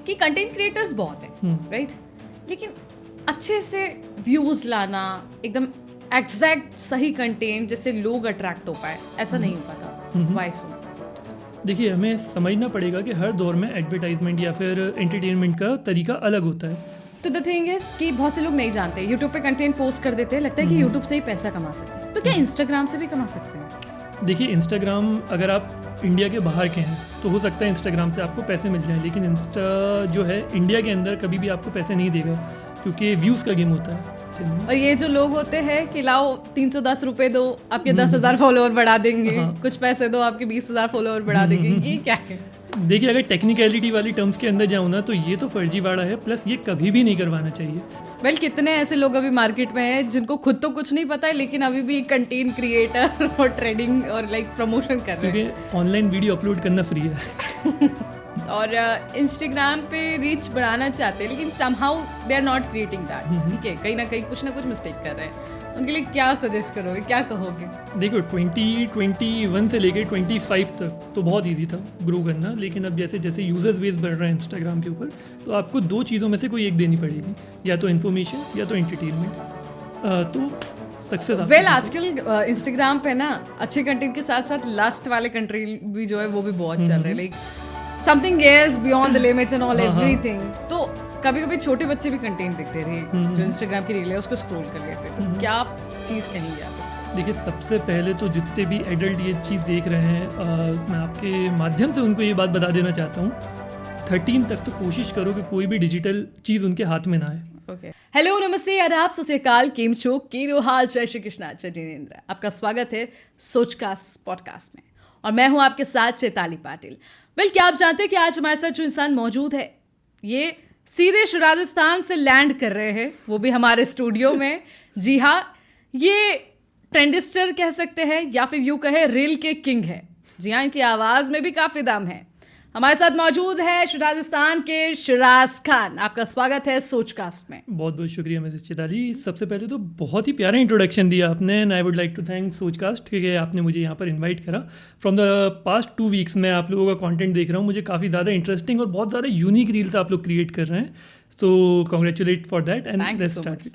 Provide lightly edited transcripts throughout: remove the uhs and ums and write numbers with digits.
कि content creators बहुत हैं, राइट, लेकिन अच्छे से व्यूज लाना, एकदम एग्जैक्ट सही कंटेंट जिससे लोग अट्रैक्ट हो पाए, ऐसा नहीं हो पाता। Why so? देखिए, हमें समझना पड़ेगा कि हर दौर में एडवर्टाइजमेंट या फिर एंटरटेनमेंट का तरीका अलग होता है। तो द थिंग इज कि बहुत से लोग नहीं जानते, यूट्यूब पे कंटेंट पोस्ट कर देते हैं, लगता है कि यूट्यूब से ही पैसा कमा सकते हैं। तो क्या इंस्टाग्राम से भी कमा सकते हैं? देखिए, इंस्टाग्राम अगर आप इंडिया के बाहर के हैं तो हो सकता है इंस्टाग्राम से आपको पैसे मिल जाएं, लेकिन इंस्टा जो है इंडिया के अंदर कभी भी आपको पैसे नहीं देगा, क्योंकि व्यूज़ का गेम होता है। और ये जो लोग होते हैं कि लाओ 310 रुपए दो, आपके 10,000 फॉलोअर बढ़ा देंगे, कुछ पैसे दो, आपके 20,000 फॉलोअर बढ़ा देंगे, ये क्या है? देखिए, अगर टेक्निकलिटी वाली टर्म्स के अंदर जाऊँ ना, तो ये तो फर्जीवाड़ा है, प्लस ये कभी भी नहीं करवाना चाहिए। वेल, कितने ऐसे लोग अभी मार्केट में हैं जिनको खुद तो कुछ नहीं पता है, लेकिन अभी भी कंटेंट क्रिएटर और ट्रेडिंग और लाइक प्रमोशन कर रहे हैं, क्योंकि ऑनलाइन वीडियो अपलोड करना फ्री है। और इंस्टाग्राम पे रीच बढ़ाना चाहते हैं, लेकिन somehow they are not creating that. ठीक है, कहीं ना कहीं कुछ ना कुछ मिस्टेक कर रहे हैं। उनके लिए क्या सजेस्ट करोगे, क्या कहोगे? देखो, 2021 से लेकर 25 तक तो बहुत इजी था ग्रो करना, लेकिन अब जैसे जैसे यूजर्स बेस बढ़ रहा है इंस्टाग्राम के ऊपर, तो आपको दो चीज़ों में से कोई एक देनी पड़ेगी, या तो इन्फॉर्मेशन या तो एंटरटेनमेंट। तो सक्सेस वेल, आजकल इंस्टाग्राम पे ना अच्छे कंटेंट के साथ साथ लास्ट वाले कंटेंट भी जो है वो भी बहुत चल रहे हैं, like something else beyond the limits and all everything. तो कभी कभी छोटे बच्चे भी कंटेंट देखते रहे, जो इंस्टाग्राम की रील है उसको स्क्रॉल कर लेते हैं। तो क्या चीज़ कहेंगे आप इसको? देखिए, सबसे पहले तो जितने भी एडल्ट ये चीज़ देख रहे हैं, मैं आपके माध्यम से उनको ये बात बता देना चाहता हूँ, 13 तक तो कोशिश करो कि कोई भी डिजिटल चीज़ उनके हाथ में ना आए। हेलो, नमस्ते, आदाब, सत श्री अकाल, केम छो, केरो हाल, जय श्री कृष्णा, जय जिनेंद्र। आपका स्वागत है सोचकास्ट पॉडकास्ट में, और मैं हूं आपके साथ चैताली पाटिल। वेल, क्या आप जानते हैं कि आज हमारे साथ जो इंसान मौजूद है, ये सीधे राजस्थान से लैंड कर रहे हैं, वो भी हमारे स्टूडियो में। जी हाँ, ये ट्रेंडिस्टर कह सकते हैं या फिर यूँ कहे रील के किंग है। जी हाँ, इनकी आवाज़ में भी काफ़ी दम है। हमारे साथ मौजूद है राजस्थान के शिराज खान। आपका स्वागत है सोचकास्ट में। बहुत बहुत शुक्रिया मिसेस चैताली। सबसे पहले तो बहुत ही प्यारा इंट्रोडक्शन दिया आपने, and I would like to thank Sochcast कि आपने मुझे यहाँ पर इनवाइट करा। फ्रॉम द पास्ट 2 वीक्स मैं आप लोगों का कंटेंट देख रहा हूँ, मुझे काफ़ी ज़्यादा इंटरेस्टिंग और बहुत ज़्यादा यूनिक रील्स आप लोग क्रिएट कर रहे हैं, तो congratulate for that and let's start.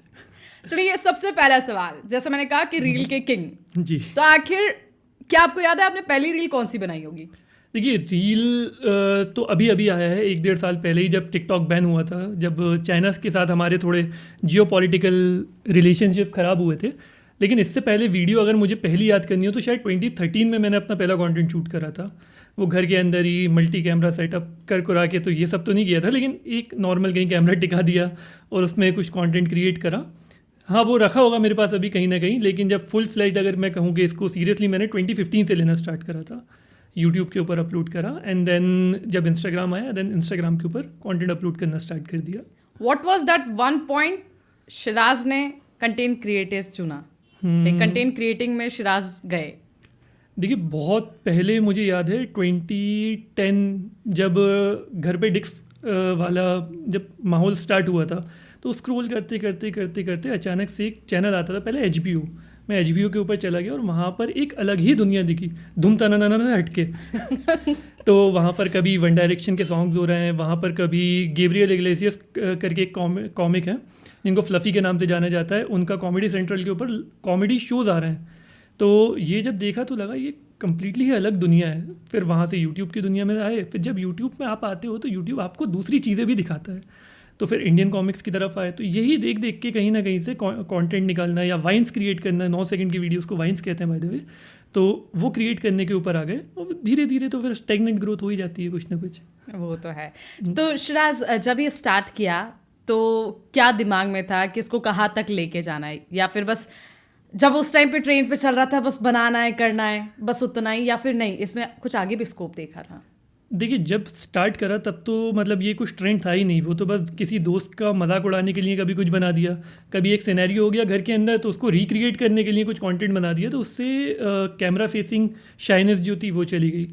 चलिए, सबसे पहला सवाल, जैसे मैंने कहा कि रील के किंग जी, तो आखिर क्या आपको याद है आपने पहली रील कौन सी बनाई होगी? देखिए, रील तो अभी अभी आया है, 1-1.5 साल पहले ही, जब टिकटॉक बैन हुआ था, जब चाइना के साथ हमारे थोड़े जियोपॉलिटिकल रिलेशनशिप ख़राब हुए थे। लेकिन इससे पहले वीडियो अगर मुझे पहली याद करनी हो तो शायद 2013 में मैंने अपना पहला कंटेंट शूट करा था। वो घर के अंदर ही मल्टी कैमरा सेटअप कर के, तो ये सब तो नहीं किया था, लेकिन एक नॉर्मल कहीं कैमरा टिका दिया और उसमें कुछ कंटेंट क्रिएट करा। हाँ, वो रखा होगा मेरे पास अभी कहीं ना कहीं, लेकिन जब फुल फ्लैश्ड अगर मैं कहूँ कि इसको सीरियसली, मैंने 2015 से लेना स्टार्ट करा था, यूट्यूब के ऊपर अपलोड करा, एंड देन जब इंस्टाग्राम आया, देन इंस्टाग्राम के ऊपर कंटेंट अपलोड करना स्टार्ट कर दिया। What was that one point Siraj ने कंटेंट क्रिएटर चुना, कंटेंट क्रिएटिंग में शिराज गए? देखिए, बहुत पहले मुझे याद है 2010 जब घर पे डिस्क वाला जब माहौल स्टार्ट हुआ था, तो स्क्रॉल करते करते करते करते अचानक से एक चैनल आता था, पहले HBO। मैं HBO के ऊपर चला गया और वहाँ पर एक अलग ही दुनिया दिखी, धूम तना ना हट के। तो वहाँ पर कभी वन डायरेक्शन के सॉन्ग्स हो रहे हैं, वहाँ पर कभी गैब्रियल इग्लेसियस करके एक कॉमिक है जिनको फ्लफ़ी के नाम से जाना जाता है, उनका कॉमेडी सेंट्रल के ऊपर कॉमेडी शोज़ आ रहे हैं। तो ये जब देखा तो लगा ये कम्प्लीटली अलग दुनिया है। फिर वहाँ से यूट्यूब की दुनिया में आए, फिर जब यूट्यूब में आप आते हो तो यूट्यूब आपको दूसरी चीज़ें भी दिखाता है, तो फिर इंडियन कॉमिक्स की तरफ आए। तो यही देख देख के कहीं ना कहीं से कंटेंट निकालना या वाइन्स क्रिएट करना, 9 सेकंड की वीडियोस को वाइन्स कहते हैं बाय द वे, तो वो क्रिएट करने के ऊपर आ गए, और धीरे धीरे तो फिर स्टैग्नेंट ग्रोथ हो ही जाती है कुछ ना कुछ। वो तो है। तो शिराज, जब ये स्टार्ट किया तो क्या दिमाग में था कि इसको कहाँ तक लेके जाना है, या फिर बस जब उस टाइम पे ट्रेन पे चल रहा था बस बनाना है, करना है, बस उतना ही, या फिर नहीं इसमें कुछ आगे भी स्कोप देखा था? देखिए, जब स्टार्ट करा तब तो मतलब ये कुछ ट्रेंड था ही नहीं, वो तो बस किसी दोस्त का मजाक उड़ाने के लिए कभी कुछ बना दिया, कभी एक सिनेरियो हो गया घर के अंदर तो उसको रिक्रिएट करने के लिए कुछ कंटेंट बना दिया, तो उससे कैमरा फेसिंग शाइनेस जो थी वो चली गई।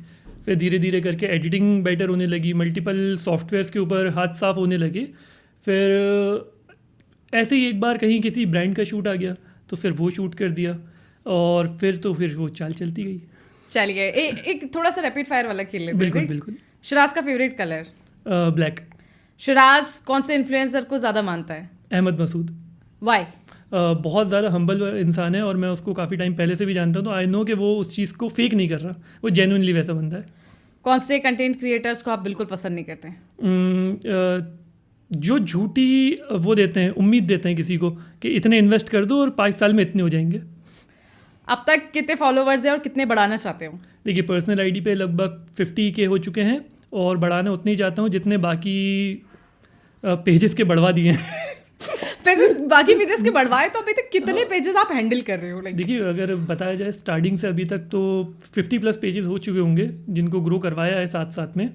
फिर धीरे धीरे करके एडिटिंग बेटर होने लगी, मल्टीपल सॉफ्टवेयर्स के ऊपर हाथ साफ होने लगे। फिर ऐसे ही एक बार कहीं किसी ब्रांड का शूट आ गया तो फिर वो शूट कर दिया, और फिर वो चाल चलती गई। चलिए, एक थोड़ा सा रैपिड फायर वाला खेल लेते हैं। बिल्कुल बिल्कुल। शिराज का फेवरेट कलर? ब्लैक। शिराज कौन से इन्फ्लुएंसर को ज़्यादा मानता है? अहमद मसूद वाई? बहुत ज़्यादा हम्बल इंसान है और मैं उसको काफ़ी टाइम पहले से भी जानता हूँ, तो आई नो कि वो उस चीज़ को फेक नहीं कर रहा, वो जेन्युइनली वैसा बंदा है। कौन से कंटेंट क्रिएटर्स को आप बिल्कुल पसंद नहीं करते हैं? जो झूठी वो देते हैं, उम्मीद देते हैं किसी को कि इतने इन्वेस्ट कर दो और 5 साल में इतने हो जाएंगे। अब तक कितने फॉलोवर्स हैं और कितने बढ़ाना चाहते हो? देखिए, पर्सनल आईडी पे लगभग 50 के हो चुके हैं और बढ़ाना उतने ही चाहता हूँ जितने बाकी पेजेस के बढ़वा दिए हैं। फिर बाकी पेजेस के बढ़वाए तो अभी तक कितने पेजेस आप हैंडल कर रहे हो? देखिए, अगर बताया जाए स्टार्टिंग से अभी तक तो 50+ पेजेस हो चुके होंगे जिनको ग्रो करवाया है साथ साथ में।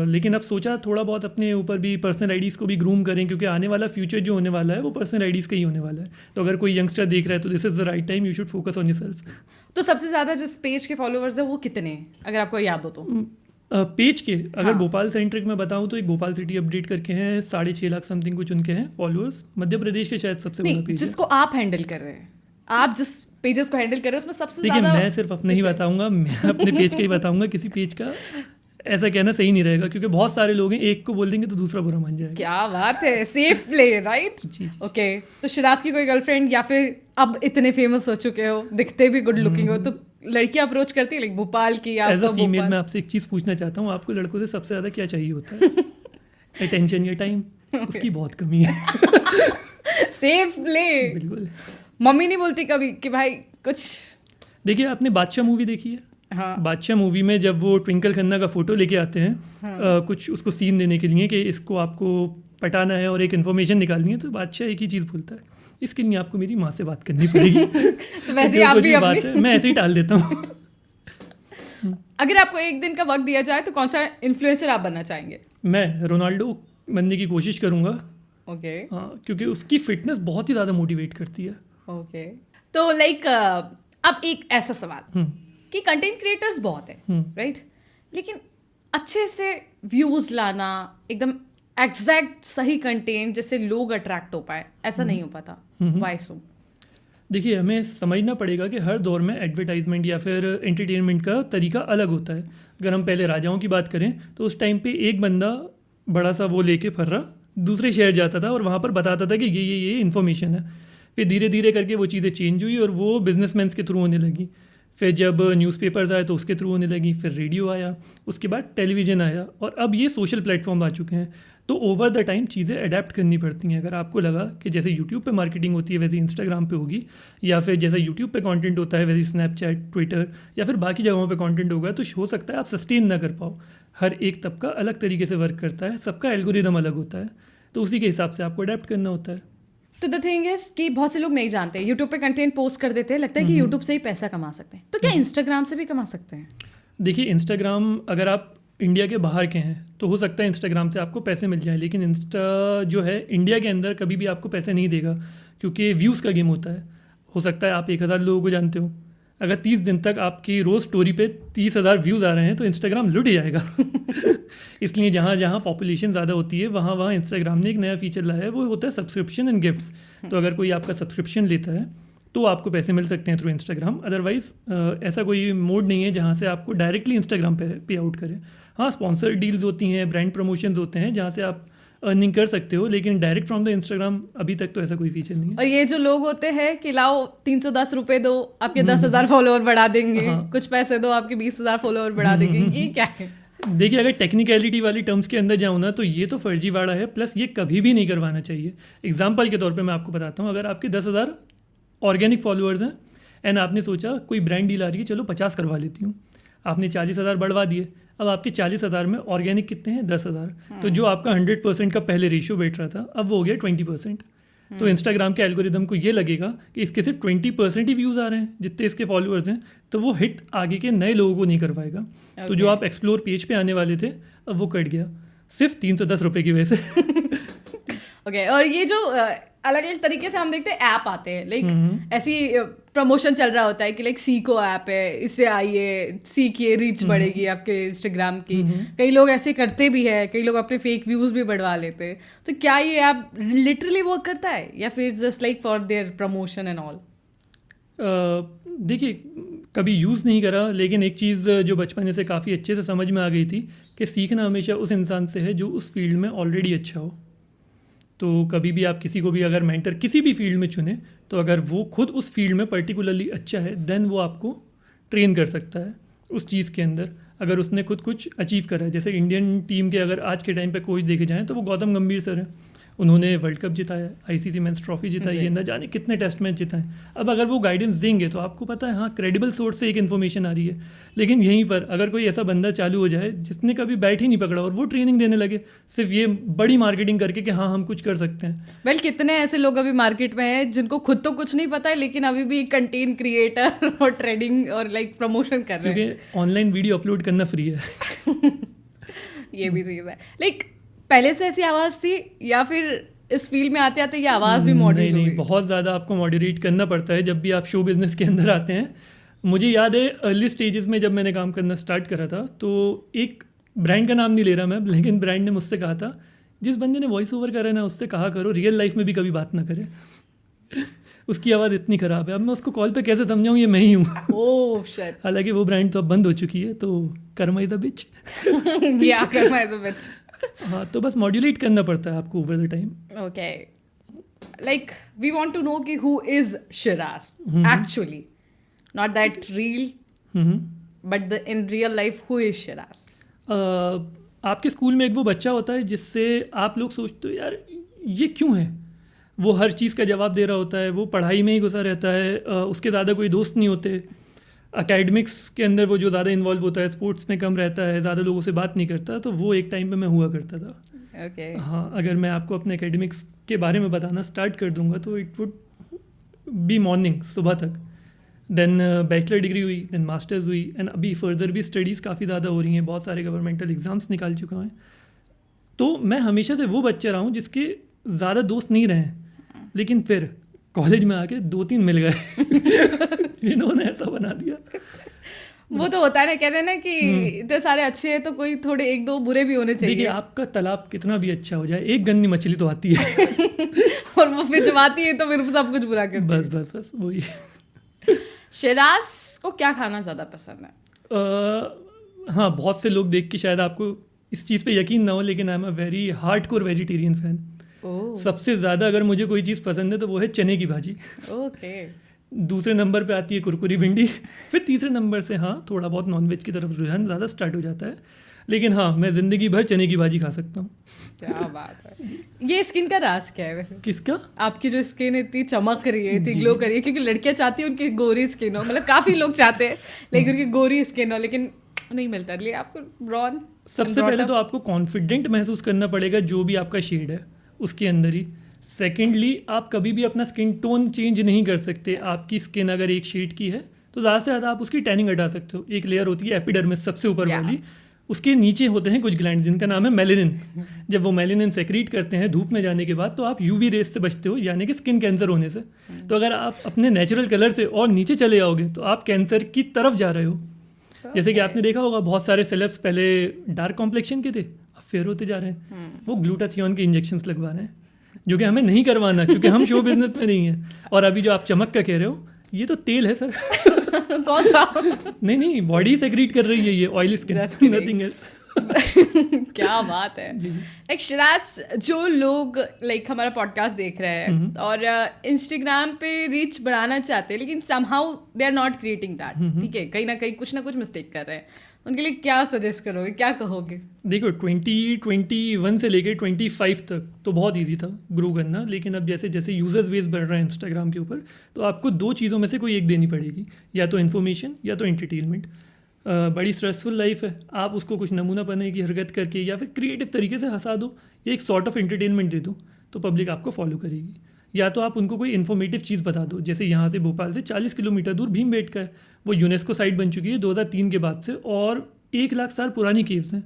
लेकिन अब सोचा थोड़ा बहुत अपने ऊपर भी पर्सनल आईडीज़ को भी ग्रूम करें, क्योंकि आने वाला फ्यूचर जो होने वाला है वो पर्सनल आईडीज़ का ही होने वाला है। तो अगर कोई यंगस्टर देख रहा है तो this is the right time, you should focus on yourself. तो सबसे ज़्यादा जिस पेज के फॉलोवर्स है वो कितने हैं, अगर आपको याद हो तो? पेज के अगर भोपाल सेंट्रिक में बताऊं तो एक भोपाल सिटी अपडेट करके हैं, 6.5 लाख समथिंग कुछ उनके हैं फॉलोअर्स। मध्य प्रदेश के शायद सबसे बड़ा पेज जिसको आप हैंडल कर रहे हैं, आप जिस पेजेस को हैंडल कर रहे हैं उसमें सबसे देखिए, ज़्यादा। मैं सिर्फ अपने ही बताऊंगा, मैं अपने पेज का ही बताऊंगा, किसी पेज का ऐसा कहना सही नहीं रहेगा, क्योंकि बहुत सारे लोग हैं, एक को बोल देंगे तो दूसरा बुरा मान जाएगा। क्या बात है, सेफ प्ले, राइट? ओके, तो शिराज की कोई गर्लफ्रेंड या फिर अब इतने फेमस हो चुके हो, दिखते भी गुड लुकिंग हो, तो लड़कियां अप्रोच करती है लाइक भोपाल की या एज अ फीमेल मैं आपसे एक चीज़ पूछना चाहता हूँ, आपको लड़कों से सबसे ज़्यादा क्या चाहिए होता है? अटेंशन या टाइम? उसकी बहुत कमी है। सेफ प्ले, बिल्कुल। मम्मी नहीं बोलती कभी कि भाई कुछ? देखिए, आपने बादशाह मूवी देखी है? हाँ। बादशाह मूवी में जब वो ट्विंकल खन्ना का फोटो लेके आते हैं, कुछ उसको सीन देने के लिए कि इसको आपको पटाना है और एक इन्फॉर्मेशन निकालनी है, तो बादशाह एक ही चीज़ बोलता है, इसके लिए आपको मेरी माँ से बात करनी पड़ेगी। तो वैसे आप भी बात है, मैं ऐसे ही टाल देता हूँ। अगर आपको एक दिन का वक्त दिया जाए तो कौन सा इन्फ्लुएंसर आप बनना चाहेंगे? मैं रोनाल्डो बनने की कोशिश करूँगा। ओके। हाँ, क्योंकि उसकी फिटनेस बहुत ही ज़्यादा मोटिवेट करती है। ओके, तो लाइक अब एक ऐसा सवाल कि कंटेंट क्रिएटर्स बहुत है, राइट? लेकिन अच्छे से व्यूज लाना, एकदम एग्जैक्ट सही कंटेंट जिससे लोग अट्रैक्ट हो पाए, ऐसा नहीं हो पाता। Why so? देखिए, हमें समझना पड़ेगा कि हर दौर में एडवर्टाइजमेंट या फिर एंटरटेनमेंट का तरीका अलग होता है। अगर हम पहले राजाओं की बात करें तो उस टाइम पे एक बंदा बड़ा सा वो लेके फर्रा दूसरे शहर जाता था और वहाँ पर बताता था कि ये इन्फॉर्मेशन है। फिर धीरे धीरे करके वो चीज़ें चेंज हुई और वो बिजनेसमैन के थ्रू होने लगी। फिर जब न्यूज़पेपर्स आए तो उसके थ्रू होने लगी, फिर रेडियो आया, उसके बाद टेलीविज़न आया और अब ये सोशल प्लेटफॉर्म आ चुके हैं। तो ओवर द टाइम चीज़ें अडेप्ट करनी पड़ती हैं। अगर आपको लगा कि जैसे यूट्यूब पे मार्केटिंग होती है वैसे इंस्टाग्राम पे होगी, या फिर जैसा यूट्यूब पे कंटेंट होता है वैसे स्नैपचैट, ट्विटर या फिर बाकी जगहों पे कंटेंट होगा, तो हो सकता है आप सस्टेन ना कर पाओ। हर एक तबका अलग तरीके से वर्क करता है, सबका एल्गोरिदम अलग होता है, तो उसी के हिसाब से आपको अडेप्ट करना होता है। तो द थिंग इज कि बहुत से लोग नहीं जानते, यूट्यूब पे कंटेंट पोस्ट कर देते हैं, लगता है कि यूट्यूब से ही पैसा कमा सकते हैं, तो क्या इंस्टाग्राम से भी कमा सकते हैं? देखिए, इंस्टाग्राम अगर आप इंडिया के बाहर के हैं तो हो सकता है इंस्टाग्राम से आपको पैसे मिल जाएं, लेकिन इंस्टा जो है इंडिया के अंदर कभी भी आपको पैसे नहीं देगा, क्योंकि व्यूज़ का गेम होता है। हो सकता है आप 1000 लोगों को जानते हो, अगर 30 दिन तक आपकी रोज़ स्टोरी पे 30,000 व्यूज़ आ रहे हैं तो इंस्टाग्राम लुट जाएगा। इसलिए जहाँ जहाँ पॉपुलेशन ज़्यादा होती है वहाँ वहाँ इंस्टाग्राम ने एक नया फीचर लाया है, वो होता है सब्सक्रिप्शन एंड गिफ्ट्स। तो अगर कोई आपका सब्सक्रिप्शन लेता है तो आपको पैसे मिल सकते हैं थ्रू इंस्टाग्राम। अदरवाइज़ ऐसा कोई मोड नहीं है जहाँ से आपको डायरेक्टली इंस्टाग्राम पे आउट करें। हाँ, स्पॉन्सर डील्स होती हैं, ब्रांड प्रमोशंस होते हैं जहाँ से आप अर्निंग कर सकते हो, लेकिन डायरेक्ट फ्रॉम द इंस्टाग्राम अभी तक तो ऐसा कोई फीचर नहीं है। और ये जो लोग होते हैं कि लाओ 310 रुपये दो, आपके 10,000 फॉलोअर बढ़ा देंगे, कुछ पैसे दो, आपके 20,000 फॉलोअर बढ़ा देंगे, ये क्या है? देखिए, अगर टेक्निकलिटी वाली टर्म्स के अंदर जाऊँ ना तो ये तो फर्जीवाड़ा है, प्लस ये कभी भी नहीं करवाना चाहिए। एग्जाम्पल के तौर पे मैं आपको बताता हूँ, अगर आपके 10,000 ऑर्गेनिक फॉलोअर्स हैं एंड आपने सोचा कोई ब्रांड डील आ रही है, चलो 50 करवा लेती हूँ, आपने 40,000 बढ़वा दिए, अब आपके 40,000 में ऑर्गेनिक कितने हैं? 10,000। तो जो आपका 100% का पहले रेशियो बैठ रहा था अब वो हो गया 20%। तो इंस्टाग्राम के एल्गोरिदम को ये लगेगा कि इसके सिर्फ 20% ही व्यूज़ आ रहे हैं जितने इसके फॉलोअर्स हैं, तो वो हिट आगे के नए लोगों को नहीं करवाएगा। तो जो आप एक्सप्लोर पेज पे आने वाले थे अब वो कट गया, सिर्फ 310 रुपये की वजह से। ओके, और ये जो अलग अलग तरीके से हम देखते हैं ऐप आते हैं, लाइक ऐसी प्रमोशन चल रहा होता है कि लाइक सीको ऐप है, इससे आइए सीखिए, रीच बढ़ेगी आपके इंस्टाग्राम की। कई लोग ऐसे करते भी है, कई लोग अपने फेक व्यूज़ भी बढ़वा लेते हैं। तो क्या ये ऐप लिटरली वर्क करता है या फिर just like for their promotion and all? देखिए, कभी यूज़ नहीं करा, लेकिन एक चीज़ जो बचपन से काफ़ी अच्छे से समझ में आ गई थी कि सीखना हमेशा उस इंसान से है जो उस फील्ड में ऑलरेडी अच्छा हो। तो कभी भी आप किसी को भी अगर मेंटर किसी भी फील्ड में चुने, तो अगर वो खुद उस फील्ड में पर्टिकुलरली अच्छा है, देन वो आपको ट्रेन कर सकता है उस चीज़ के अंदर। अगर उसने खुद कुछ अचीव करा है, जैसे इंडियन टीम के अगर आज के टाइम पे कोच देखे जाएँ तो वो गौतम गंभीर सर हैं। उन्होंने वर्ल्ड कप जिताया, आईसीसी मेंस ट्रॉफी जिताई है, न जाने कितने टेस्ट मैच जिताएं। अब अगर वो गाइडेंस देंगे तो आपको पता है हाँ क्रेडिबल सोर्स से एक इन्फॉर्मेशन आ रही है। लेकिन यहीं पर अगर कोई ऐसा बंदा चालू हो जाए जिसने कभी बैट ही नहीं पकड़ा और वो ट्रेनिंग देने लगे सिर्फ ये बड़ी मार्केटिंग करके कि हाँ हम कुछ कर सकते हैं। वेल कितने ऐसे लोग अभी मार्केट में हैं जिनको खुद तो कुछ नहीं पता है, लेकिन अभी भी कंटेंट क्रिएटर और ट्रेडिंग और लाइक प्रमोशन कर रहे हैं, क्योंकि ऑनलाइन वीडियो अपलोड करना फ्री है। ये भी चीज़ है। लाइक पहले से ऐसी आवाज़ थी या फिर इस फील्ड में आते आते ये आवाज़ भी मॉडरेट हो गई? नहीं, बहुत ज़्यादा आपको मॉडरेट करना पड़ता है जब भी आप शो बिज़नेस के अंदर आते हैं। मुझे याद है अर्ली स्टेजेस में जब मैंने काम करना स्टार्ट करा था, तो एक ब्रांड का नाम नहीं ले रहा मैं, लेकिन ब्रांड ने मुझसे कहा था जिस बंदे ने वॉइस ओवर करा ना उससे कहा करो रियल लाइफ में भी कभी बात ना करे। उसकी आवाज़ इतनी ख़राब है। अब मैं उसको कॉल पे कैसे समझाऊँ ये मैं ही हूँ। Oh shit. हालांकि वो ब्रांड तो अब बंद हो चुकी है, तो कर्मा इज़ अ बिच। या कर्मा इज़ अ बिच। हाँ, तो बस मॉड्यूलेट करना पड़ता है आपको over the time. Okay, like we want to know कि who is Shiraz actually, not that real but the in real life who is Shiraz. आपके स्कूल में एक वो बच्चा होता है जिससे आप लोग सोचते हो यार ये क्यों है, वो हर चीज़ का जवाब दे रहा होता है, वो पढ़ाई में ही घुसा रहता है, उसके ज़्यादा कोई दोस्त नहीं होते, एकेडमिक्स के अंदर वो जो ज़्यादा इन्वॉल्व होता है, स्पोर्ट्स में कम रहता है, ज़्यादा लोगों से बात नहीं करता। तो वो एक टाइम पे मैं हुआ करता था। Okay. हाँ, अगर मैं आपको अपने एकेडमिक्स के बारे में बताना स्टार्ट कर दूंगा तो इट वुड बी मॉर्निंग सुबह तक, देन बैचलर डिग्री हुई, देन मास्टर्स हुई, एंड अभी फर्दर भी स्टडीज़ काफ़ी ज़्यादा हो रही हैं, बहुत सारे गवर्नमेंटल एग्ज़ाम्स निकाल चुका हूँ। तो मैं हमेशा से वो बच्चा रहा हूँ जिसके ज़्यादा दोस्त नहीं रहे, लेकिन फिर कॉलेज में आके 2-3 मिल गए जिन्होंने ऐसा बना दिया। वो तो होता है ना, कहते हैं ना कि इतने सारे अच्छे हैं तो कोई थोड़े 1-2 बुरे भी होने चाहिए। देखिए आपका तालाब कितना भी अच्छा हो जाए, एक गंदी मछली तो आती है। और वो फिर जब आती है तो फिर सब कुछ बुरा कर बस बस बस वही। शिराज को क्या खाना ज़्यादा पसंद है? हाँ, बहुत से लोग देख के शायद आपको इस चीज़ पे यकीन ना हो, लेकिन I am a very hardcore vegetarian fan. सबसे ज़्यादा अगर मुझे कोई चीज़ पसंद है तो वो है चने की भाजी। ओके। दूसरे नंबर पे आती है कुरकुरी भिंडी, फिर तीसरे नंबर से हाँ थोड़ा बहुत नॉनवेज की तरफ रुझान ज़्यादा स्टार्ट हो जाता है, लेकिन हाँ मैं ज़िंदगी भर चने की भाजी खा सकता हूँ। क्या बात है। ये स्किन का राज क्या है वैसे? किसका? आपकी जो स्किन इतनी चमक रही है, इतनी ग्लो कर रही है, क्योंकि लड़कियां चाहती हैं उनकी गोरी स्किन हो, मतलब काफ़ी लोग चाहते हैं लेकिन उनकी गोरी स्किन हो, लेकिन नहीं मिलता। लिए आपको ब्राउन। सबसे पहले तो आपको कॉन्फिडेंट महसूस करना पड़ेगा जो भी आपका शेड है उसके अंदर ही। सेकेंडली आप कभी भी अपना स्किन टोन चेंज नहीं कर सकते। आपकी स्किन अगर एक शेड की है तो ज़्यादा से ज़्यादा आप उसकी टैनिंग हटा सकते हो। एक लेयर होती है एपिडर्मिस सबसे ऊपर वाली, उसके नीचे होते हैं कुछ ग्लैंड जिनका नाम है मेलेनिन। जब वो मेलेनिन सेक्रीट करते हैं धूप में जाने के बाद तो आप यूवी रेस से बचते हो, यानी कि स्किन कैंसर होने से। तो अगर आप अपने नेचुरल कलर से और नीचे चले जाओगे तो आप कैंसर की तरफ जा रहे हो। जैसे कि आपने देखा होगा बहुत सारे सेलेब्स पहले डार्क कॉम्प्लेक्शन के थे, अब फेयर होते जा रहे हैं। वो ग्लूटाथियोन के इंजेक्शंस लगवा रहे हैं, जो कि हमें नहीं करवाना क्योंकि हम शो बिजनेस में नहीं हैं। और अभी जो आप चमक का कह रहे हो ये तो तेल है सर। कौन सा? नहीं, बॉडी सेक्रीट कर रही है ये ऑयली स्किन, नथिंग एल्स। क्या बात है। लाइक शिराज, जो लोग लाइक हमारा पॉडकास्ट देख रहे हैं और इंस्टाग्राम पे रीच बढ़ाना चाहते हैं लेकिन somehow they are not creating that, ठीक है, कहीं ना कहीं कुछ ना कुछ मिस्टेक कर रहे हैं, उनके लिए क्या सजेस्ट करोगे, क्या कहोगे? देखो 2021 से लेकर 25 तक तो बहुत इजी था ग्रो करना, लेकिन अब जैसे जैसे यूजर्स बेस बढ़ रहा है इंस्टाग्राम के ऊपर तो आपको 2 चीज़ों में से कोई एक देनी पड़ेगी, या तो इन्फॉर्मेशन या तो एंटरटेनमेंट। बड़ी स्ट्रेसफुल लाइफ है, आप उसको कुछ नमूना पने की हरकत करके या फिर क्रिएटिव तरीके से हंसा दो या एक सॉर्ट ऑफ एंटरटेनमेंट दे दो तो पब्लिक आपको फॉलो करेगी। या तो आप उनको कोई इन्फॉर्मेटिव चीज़ बता दो, जैसे यहाँ से भोपाल से 40 किलोमीटर दूर भीमबेटका है, वो यूनेस्को साइट बन चुकी है 2003 के बाद से और 1 लाख साल पुरानी केव्स हैं।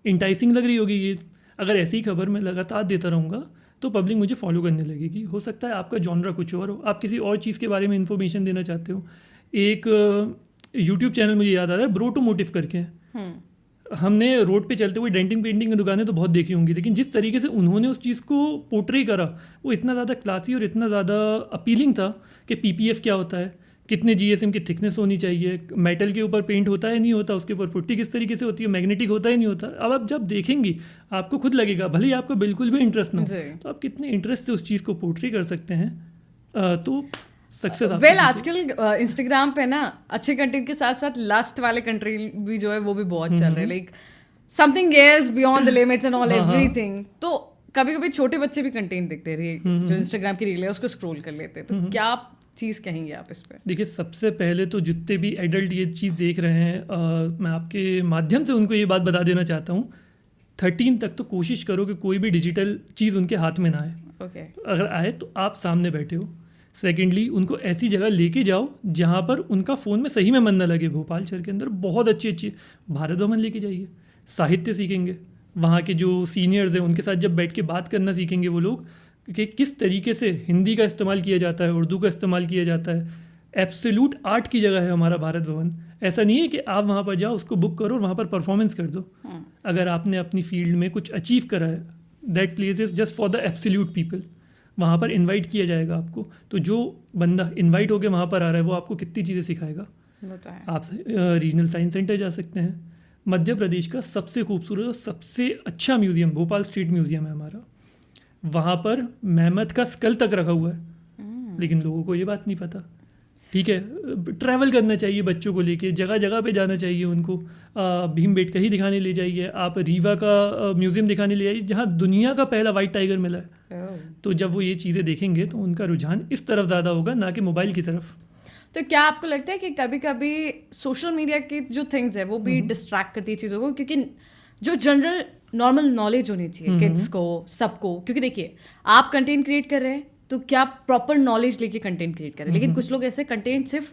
इंटाइसिंग लग रही होगी ये, अगर ऐसी खबर मैं लगातार देता रहूँगा तो पब्लिक मुझे फॉलो करने लगेगी। हो सकता है आपका जॉनरा कुछ और हो, आप किसी और चीज़ के बारे में इन्फॉर्मेशन देना चाहते हो। एक यूट्यूब चैनल मुझे याद आ रहा है, ब्रोटोमोटिव करके है। हमने रोड पे चलते हुए डेंटिंग पेंटिंग की दुकानें तो बहुत देखी होंगी, लेकिन जिस तरीके से उन्होंने उस चीज़ को पोर्ट्रे करा वो इतना ज़्यादा क्लासी और इतना ज़्यादा अपीलिंग था कि पीपीएफ क्या होता है, कितने GSM की थिकनेस होनी चाहिए, मेटल के ऊपर पेंट होता है नहीं होता, उसके ऊपर पुट्टी किस तरीके से होती है, मैग्नेटिक होता है नहीं होता। अब आप जब देखेंगी आपको खुद लगेगा, भले ही आपको बिल्कुल भी इंटरेस्ट ना हो, तो आप कितने इंटरेस्ट से उस चीज़ को पोर्ट्रे कर सकते हैं, तो सक्सेस। वेल आजकल इंस्टाग्राम पे ना अच्छे कंटेंट के साथ साथ लस्ट वाले कंटेंट भी जो है वो भी बहुत चल रहे हैं, like something else beyond the limits and all everything. तो कभी कभी छोटे बच्चे भी कंटेंट देखते हैं, जो इंस्टाग्राम की रील है उसको स्क्रॉल कर लेते हैं, तो क्या चीज़ कहेंगे आप इस पे? देखिए, सबसे पहले तो जितने भी एडल्ट ये चीज़ देख रहे हैं, मैं आपके माध्यम से उनको ये बात बता देना चाहता हूँ, 13 तक तो कोशिश करो कि कोई भी डिजिटल चीज़ उनके हाथ में ना आए। अगर आए तो आप सामने बैठे हो। सेकेंडली, उनको ऐसी जगह लेके जाओ जहाँ पर उनका फ़ोन में सही में मन ना लगे। भोपाल शहर के अंदर बहुत अच्छी भारत भवन लेके जाइए, साहित्य सीखेंगे, वहाँ के जो सीनियर्स हैं उनके साथ जब बैठ के बात करना सीखेंगे वो लोग, कि किस तरीके से हिंदी का इस्तेमाल किया जाता है, उर्दू का इस्तेमाल किया जाता है। एब्सोल्यूट आर्ट की जगह है हमारा भारत भवन। ऐसा नहीं है कि आप वहाँ पर जाओ, उसको बुक करो और वहाँ पर परफॉर्मेंस कर दो। अगर आपने अपनी फील्ड में कुछ अचीव करा है, that place is just for the absolute people. वहाँ पर इनवाइट किया जाएगा आपको, तो जो बंदा इनवाइट होकर वहाँ पर आ रहा है वो आपको कितनी चीज़ें सिखाएगा। आप रीजनल साइंस सेंटर जा सकते हैं। मध्य प्रदेश का सबसे खूबसूरत और सबसे अच्छा म्यूज़ियम भोपाल स्ट्रीट म्यूज़ियम है हमारा। वहाँ पर मेहमत का स्कल तक रखा हुआ है, लेकिन लोगों को ये बात नहीं पता। ठीक है, ट्रैवल करना चाहिए बच्चों को लेके, जगह जगह पे जाना चाहिए उनको। भीमबेटका ही दिखाने ले जाइए, आप रीवा का म्यूज़ियम दिखाने ले जाइए जहाँ दुनिया का पहला वाइट टाइगर मिला है। तो जब वो ये चीज़ें देखेंगे तो उनका रुझान इस तरफ ज़्यादा होगा, ना कि मोबाइल की तरफ। तो क्या आपको लगता है कि कभी कभी सोशल मीडिया की जो थिंग्स है वो भी डिस्ट्रैक्ट करती है चीज़ों को? क्योंकि जो जनरल नॉर्मल नॉलेज होनी चाहिए किड्स को, सबको, क्योंकि देखिए आप कंटेंट क्रिएट कर रहे हैं तो क्या प्रॉपर नॉलेज लेके कंटेंट क्रिएट कर रहे हैं, लेकिन कुछ लोग ऐसे कंटेंट सिर्फ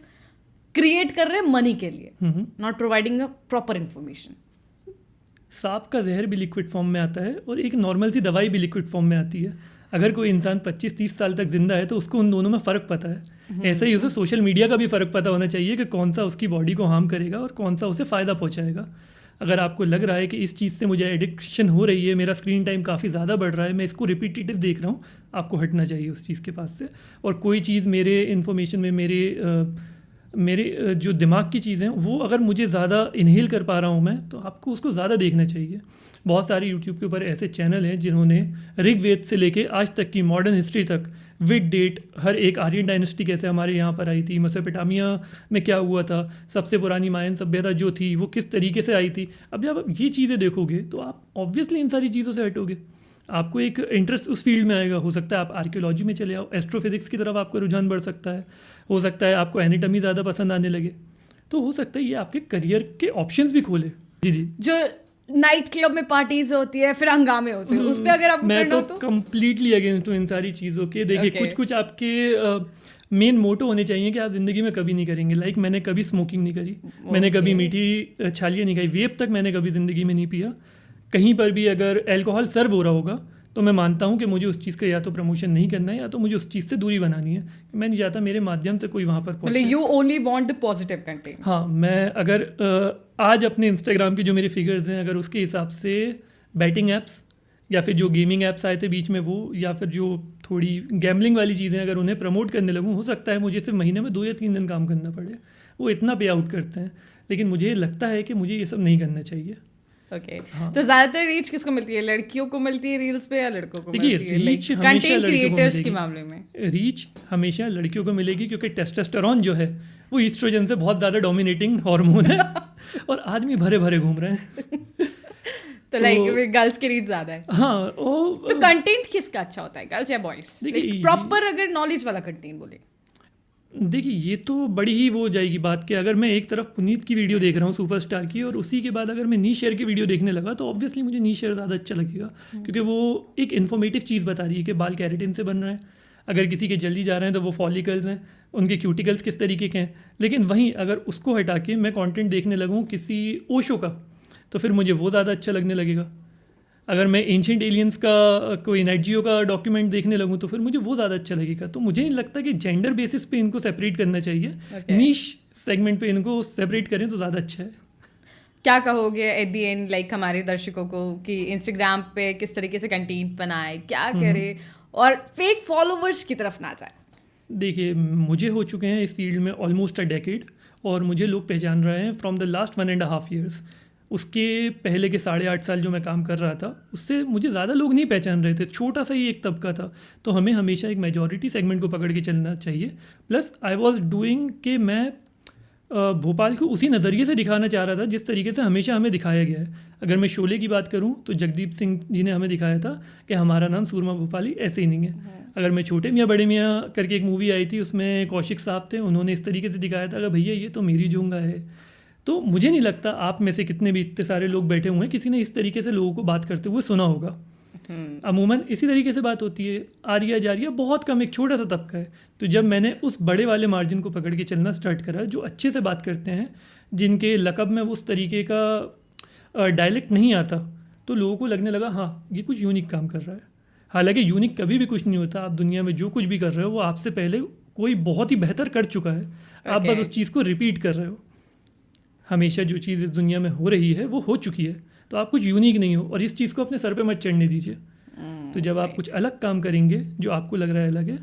क्रिएट कर रहे हैं मनी के लिए, not providing a proper information. सांप का जहर भी लिक्विड फॉर्म में आता है और एक नॉर्मल सी दवाई भी लिक्विड फॉर्म में आती है। अगर कोई इंसान 25-30 साल तक जिंदा है तो उसको उन दोनों में फ़र्क पता है। ऐसे ही उसे सोशल मीडिया का भी फ़र्क पता होना चाहिए कि कौन सा उसकी बॉडी को हार्म करेगा और कौन सा उसे फ़ायदा पहुंचाएगा। अगर आपको लग रहा है कि इस चीज़ से मुझे एडिक्शन हो रही है, मेरा स्क्रीन टाइम काफ़ी ज़्यादा बढ़ रहा है, मैं इसको रिपीटेटिव देख रहा हूँ, आपको हटना चाहिए उस चीज़ के पास से। और कोई चीज़ मेरे इन्फॉर्मेशन में, मेरे जो दिमाग की चीज़ें वो अगर मुझे ज़्यादा इनहेल कर पा रहा हूँ मैं, तो आपको उसको ज़्यादा देखना चाहिए। बहुत सारे यूट्यूब के ऊपर ऐसे चैनल हैं जिन्होंने ऋग्वेद से लेके आज तक की मॉडर्न हिस्ट्री तक विद डेट, हर एक आर्यन डायनेस्टी कैसे हमारे यहाँ पर आई थी, मेसोपोटामिया में क्या हुआ था, सबसे पुरानी मायन सभ्यता जो थी वो किस तरीके से आई थी। अब जब आप ये चीज़ें देखोगे तो आप ऑब्वियसली इन सारी चीज़ों से हटोगे, आपको एक इंटरेस्ट उस फील्ड में आएगा। हो सकता है आप आर्कियोलॉजी में चले आओ, एस्ट्रोफिजिक्स की तरफ आपका रुझान बढ़ सकता है, हो सकता है आपको एनाटॉमी ज़्यादा पसंद आने लगे, तो हो सकता है ये आपके करियर के ऑप्शंस भी खोले। जी जो नाइट क्लब में पार्टीज होती है, फिर हंगामे होते हैं, उस पे अगर आपको मैं तो कम्प्लीटली अगेंस्ट हूँ इन सारी चीज़ों के। देखिए कुछ आपके मेन मोटो होने चाहिए कि आप ज़िंदगी में कभी नहीं करेंगे। लाइक मैंने कभी स्मोकिंग नहीं करी, मैंने कभी मीठी छालियाँ नहीं खाई, वेप तक मैंने कभी ज़िंदगी में नहीं पिया। कहीं पर भी अगर अल्कोहल सर्व हो रहा होगा तो मैं मानता हूँ कि मुझे उस चीज़ का या तो प्रमोशन नहीं करना है या तो मुझे उस चीज़ से दूरी बनानी है। मैं नहीं चाहता मेरे माध्यम से कोई वहाँ पर पहुँचे। You only want the positive content. हाँ, मैं अगर आज अपने इंस्टाग्राम के जो मेरे फिगर्स हैं, अगर उसके हिसाब से बैटिंग ऐप्स या फिर जो गेमिंग ऐप्स आए थे बीच में वो, या फिर जो थोड़ी गैम्बलिंग वाली चीज़ें अगर उन्हें प्रमोट करने लगूँ, हो सकता है मुझे सिर्फ महीने में 2 या 3 दिन काम करना पड़े। वो इतना पे आउट करते हैं, लेकिन मुझे लगता है कि मुझे ये सब नहीं करना चाहिए। ओके, तो ज़्यादातर रीच किसको मिलती है? लड़कियों को मिलती है रील्स पे या लड़कों को मिलती है? रीच हमेशा क्रिएटर्स के मामले में रीच हमेशा लड़कियों को मिलेगी, क्योंकि टेस्टोस्टेरोन जो है वो ईस्ट्रोजन से बहुत ज़्यादा डोमिनेटिंग हार्मोन है और आदमी भरे भरे घूम रहे हैं। तो लाइक गर्ल्स की रीच ज़्यादा है। हाँ, तो कंटेंट किसका अच्छा होता है, गर्ल्स या बॉयज? प्रॉपर अगर नॉलेज वाला कंटेंट बोले, देखिए ये तो बड़ी ही वो हो जाएगी बात कि अगर मैं एक तरफ पुनीत की वीडियो देख रहा हूँ सुपरस्टार की, और उसी के बाद अगर मैं नीश शेयर की वीडियो देखने लगा, तो ऑब्वियसली मुझे नीश शेयर ज़्यादा अच्छा लगेगा, क्योंकि वो एक इन्फॉर्मेटिव चीज़ बता रही है कि बाल कैरेटिन से बन रहे हैं, अगर किसी के जल्दी जा रहे हैं तो वो फॉलिकल्स हैं, उनके क्यूटिकल्स किस तरीके के हैं। लेकिन वहीं अगर उसको हटा के मैं कंटेंट देखने लगूँ किसी ओशो का, तो फिर मुझे वो ज़्यादा अच्छा लगने लगेगा। अगर मैं एंशिएंट एलियंस का कोई नेट जियो का डॉक्यूमेंट देखने लगूँ तो फिर मुझे वो ज़्यादा अच्छा लगेगा। तो मुझे नहीं लगता कि जेंडर बेसिस पे इनको सेपरेट करना चाहिए। नीश सेगमेंट पे इनको सेपरेट करें तो ज़्यादा अच्छा है। क्या कहोगे एट द एंड, लाइक हमारे दर्शकों को, कि इंस्टाग्राम पे किस तरीके से कंटेंट बनाए, क्या करे और फेक फॉलोवर्स की तरफ ना जाए? देखिए, मुझे हो चुके हैं इस फील्ड में ऑलमोस्ट अ डेकेड, और मुझे लोग पहचान रहे हैं फ्रॉम द लास्ट 1.5 ईयर्स। उसके पहले के 8.5 साल जो मैं काम कर रहा था, उससे मुझे ज़्यादा लोग नहीं पहचान रहे थे, छोटा सा ही एक तबका था। तो हमें हमेशा एक मेजॉरिटी सेगमेंट को पकड़ के चलना चाहिए। प्लस आई वॉज डूइंग कि मैं भोपाल को उसी नज़रिए से दिखाना चाह रहा था जिस तरीके से हमेशा हमें दिखाया गया है। अगर मैं शोले की बात करूं तो जगदीप सिंह जी ने हमें दिखाया था कि हमारा नाम सूरमा भोपाली ऐसे ही नहीं है। अगर मैं छोटे मियाँ बड़े मियाँ करके एक मूवी आई थी, उसमें कौशिक साहब थे, उन्होंने इस तरीके से दिखाया था कि भैया ये तो मेरी जूंगा है। तो मुझे नहीं लगता आप में से कितने भी इतने सारे लोग बैठे हुए हैं, किसी ने इस तरीके से लोगों को बात करते हुए सुना होगा। अमूमन इसी तरीके से बात होती है, आरिया जारिया बहुत कम, एक छोटा सा तबका है। तो जब मैंने उस बड़े वाले मार्जिन को पकड़ के चलना स्टार्ट करा, जो अच्छे से बात करते हैं, जिनके लक़ब में उस तरीके का डायलेक्ट नहीं आता, तो लोगों को लगने लगा हाँ ये कुछ यूनिक काम कर रहा है। हालांकि यूनिक कभी भी कुछ नहीं होता। आप दुनिया में जो कुछ भी कर रहे हो वो आपसे पहले कोई बहुत ही बेहतर कर चुका है। आप बस उस चीज़ को रिपीट कर रहे हो। हमेशा जो चीज़ इस दुनिया में हो रही है वो हो चुकी है, तो आप कुछ यूनिक नहीं हो, और इस चीज़ को अपने सर पे मत चढ़ने दीजिए। तो जब आप कुछ अलग काम करेंगे जो आपको लग रहा है अलग है,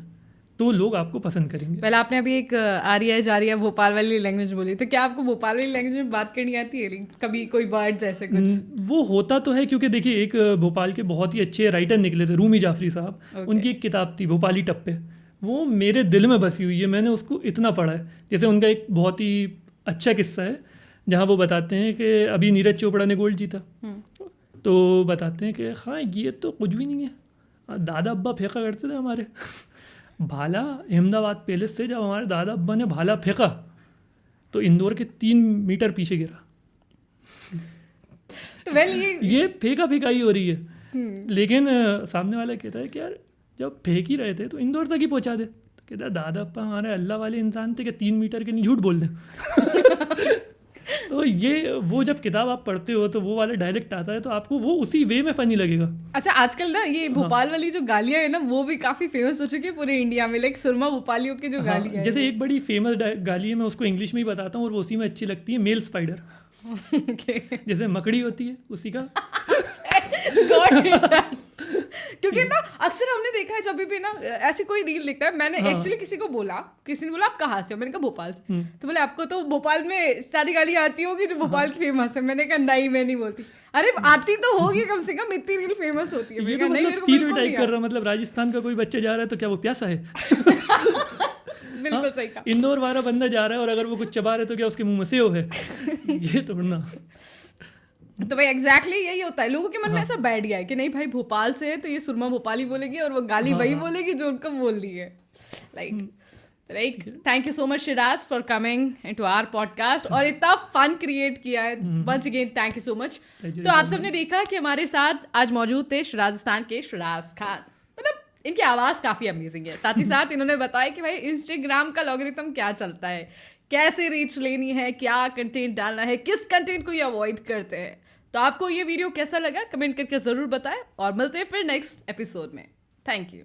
तो लोग आपको पसंद करेंगे। पहले आपने अभी एक आरिया जारिया भोपाल वाली लैंग्वेज बोली, तो क्या आपको भोपाल वाली लैंग्वेज में बात करनी आती है कभी, कोई वर्ड्स ऐसे कुछ? वो होता तो है, क्योंकि देखिए एक भोपाल के बहुत ही अच्छे राइटर निकले थे, रूमी जाफरी साहब। उनकी एक किताब थी भोपाली टप्पे, वो मेरे दिल में बसी हुई है। मैंने उसको इतना पढ़ा है। जैसे उनका एक बहुत ही अच्छा किस्सा है जहाँ वो बताते हैं कि अभी नीरज चोपड़ा ने गोल्ड जीता, तो बताते हैं कि हाँ ये तो कुछ भी नहीं है, दादा अब्बा फेंका करते थे हमारे भाला। अहमदाबाद पैलेस से जब हमारे दादा अब्बा ने भाला फेंका तो इंदौर के 3 मीटर पीछे गिरा। तो वेल ये फेंका फेंकाई हो रही है। लेकिन सामने वाला कहता है कि यार जब फेंक ही रहे थे तो इंदौर तक ही पहुंचा दे। तो कहता है दादा अब्बा हमारे अल्लाह वाले इंसान थे कि 3 मीटर के नहीं झूठ बोल दें। तो ये वो जब किताब आप पढ़ते हो तो वो वाला डायरेक्ट आता है, तो आपको वो उसी वे में फनी लगेगा। अच्छा, आजकल ना ये भोपाल वाली जो गालियाँ है ना, वो भी काफी फेमस हो चुकी है पूरे इंडिया में, लाइक सुरमा भोपालियों की जो गालियाँ है। जैसे एक बड़ी फेमस गाली है, मैं उसको इंग्लिश में ही बताता हूँ और वो उसी में अच्छी लगती है, मेल स्पाइडर। जैसे मकड़ी होती है उसी का। क्योंकि ना अक्सर हमने देखा है जब भी ना ऐसी कोई रील दिखता है, मैंने एक्चुअली किसी ने बोला आप कहाँ से हो, मैंने कहा भोपाल से। तो बोले आपको तो भोपाल में सारी गालियाँ आती होगी जो भोपाल की फेमस है। मैंने कहा नहीं, मैं नहीं बोलती। अरे आती तो होगी, कम से कम इतनी रील फेमस होती है। ये तो मतलब स्टीरियोटाइप कर रहा, मतलब राजस्थान का कोई बच्चा जा रहा है तो क्या वो प्यासा है? बिल्कुल सही कहा। इंदौर वाला बंदा जा रहा है और अगर वो कुछ चबा रहे तो क्या उसके मुंह में सेव है? ये तोड़ना। तो भाई एग्जैक्टली यही होता है, लोगों के मन में ऐसा बैठ गया है कि नहीं भाई भोपाल से है तो ये सुरमा भोपाली बोलेगी और वो गाली वही बोलेगी जो उनको बोल रही है। Like thank you so much Shiraz for coming into our podcast और इतना फन क्रिएट किया है। Once again thank you so much. तो आप सबने देखा कि हमारे साथ आज मौजूद थे राजस्थान के शिराज खान। मतलब इनकी आवाज़ काफ़ी अमेजिंग है। साथ ही साथ इन्होंने बताया कि भाई इंस्टाग्राम का लॉगरिथम क्या चलता है, कैसे रीच लेनी है, क्या कंटेंट डालना है, किस कंटेंट को ये अवॉइड करते हैं। तो आपको ये वीडियो कैसा लगा कमेंट करके ज़रूर बताएं और मिलते हैं फिर नेक्स्ट एपिसोड में। Thank you.